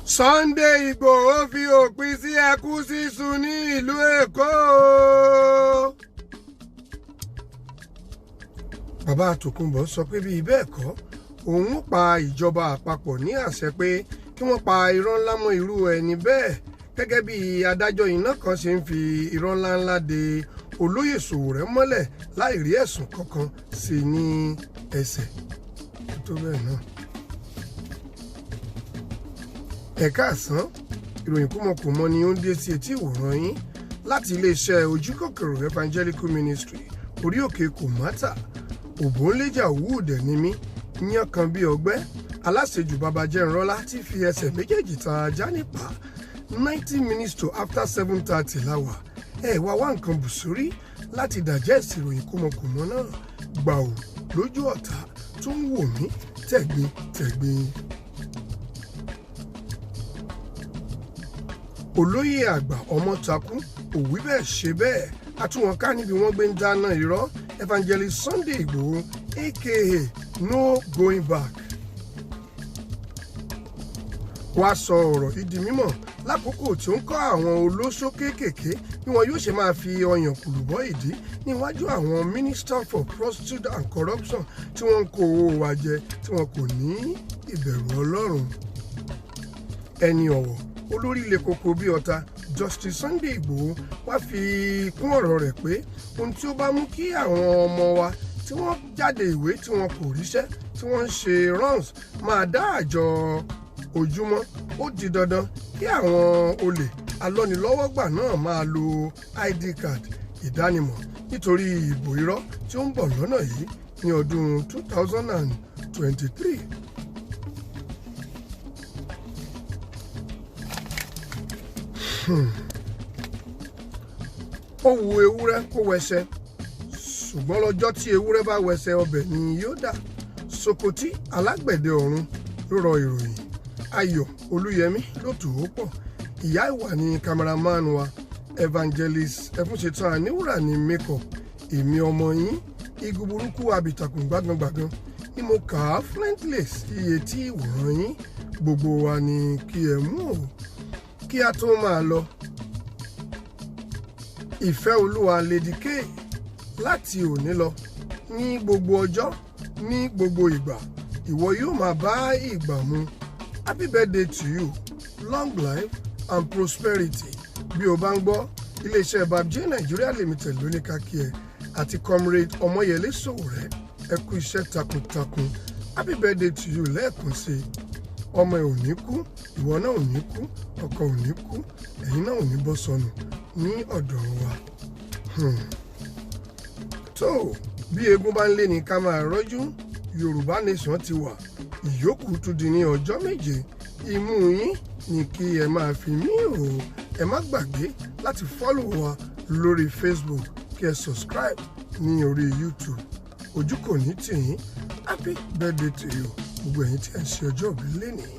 Sunday Igboho fi òpin sí ẹkún sísun ní ìlú Èkó. Bàbá Tòkunbọ̀ sọ pé bíi bẹ́ẹ̀ kọ́ òun pa ìjọba àpapọ̀ ní àṣẹ pé kí wọ́n pa irọ́ ńlá mọ́ irú ẹni bẹ́ẹ̀ gẹ́gẹ́ bí adájọ́ iná kan ṣe ń fi irọ́ ńláńlá de olóyè Sowore mọ́lẹ̀ láì rí ẹ̀sùn kankan sí ní ẹsẹ̀ tó bẹ́ẹ̀ náà. Ẹ̀ka àsán ìròyìn kúmọkùmọ ni ó ń dé sí etí ìwòran yín láti iléeṣẹ́ Ojúkòkòrò Evangelical Ministry orí òkè Kòmátà. Òbónléjà òwúùdẹ̀ ni mí yán kan bí ọgbẹ́ aláṣejù babajẹ́nrọ́lá tí fi ẹsẹ̀ méjèèjì ta ajá nípa 90 minutes to after 7:30 láwà wá nǹkan bùsùrí láti digest ìròyìn kúmọkùmọ náà gbàù lójú ọ̀tá tó ń wò mí tẹ̀gbin. Olóyè àgbà Ọmọ́takú òwí bẹ́ẹ̀ ṣe bẹ́ẹ̀ àtúwọ̀nká níbi wọ́n gbé ń dáná irọ́ Evangelist Sunday Igboho aka no going back wá sọ ọ̀rọ̀ ìdí mímọ̀ lákòókò tí ó ń kọ́ àwọn olóṣó kéékèèké bí wọn yóò ṣe máa fi ọyàn kùlùbọ́ ìdí níwájú àwọn Minister for Prostitution and Corruption tí wọ́n ń kó owó wa jẹ tí wọn kò ní ìbẹ̀rù Ọlọ́run. Ẹni ọ̀wọ̀ olórí ilé koko bí ọ̀tá Justice Sunday Igboho wá fi kún ọ̀rọ̀ rẹ̀ pé ohun tí ó bá mú kí àwọn ọmọ wa tí wọ́n jáde ìwé tí wọn kò ríṣẹ́ tí wọ́n ń ṣe runs máa dá àjọ Ojúmọ́ ó di dandan kí àwọn olè alọ́nilọ́wọ́gbà náà máa lo ID card ìdánimọ̀ nítorí ìbò irọ́ tí ó ń bọ̀ lọ́nà yìí ní ọdún 2023. Ó wu ewúrẹ́ kó wẹsẹ̀ ṣùgbọ́n lọ́jọ́ tí ewúrẹ́ bá wẹsẹ̀ ọbẹ̀ ni yóò dà. Sokoti alágbẹ̀dẹ ọ̀run ló rọ ìròyìn. Ayọ̀ Olúyẹmí ló tù ó pọ̀. Ìyá ìwà ni cameraman wa. Evangelist Ẹfúnṣetán Àníwúrà ní makeup. Èmi ọmọ yín igun burúkú abìtàkùn gbágangbàgan ni mo kà á flintless iye tí ìwòran yín gbogbo wa ni kí ẹ mú o. Kí a tó máa lọ, ìfẹ́ olúwa Lady K láti òní lọ ní gbogbo ọjọ́ ní gbogbo ìgbà ìwọ yóò máa bá ìgbà mu. Happy birthday to you, long life and prosperity. Bí o bá ń gbọ́ iléeṣẹ́ Babjay Nigeria Limited lóní kákí ẹ àti comrade Ọmọyẹlé Sowore ẹ kú iṣẹ́ takuntakun. Happy birthday to you lẹ́ẹ̀kan sí i. Ọmọ ẹ ò ní kú, ìwọ náà ò ní kú, ọkọ ò ní kú, ẹ̀yin náà ò ní bọ́ sọnù ní ọ̀dọ̀ wa. Tó bí eégún bá ń lé ní ká máa rọ́jú Yorùbá nation ti wà ìyókù tún di ní ọjọ́ méje imú yín ni kí ẹ máa fi mí o. Ẹ má gbàgbé láti follow wa lórí Facebook kí ẹ subscribe ní orí YouTube. Ojú kò ní tì yín. Happy birthday to you gbogbo ẹ̀yin tí ẹ ń ṣe ọjọ́ ìbí lénìí.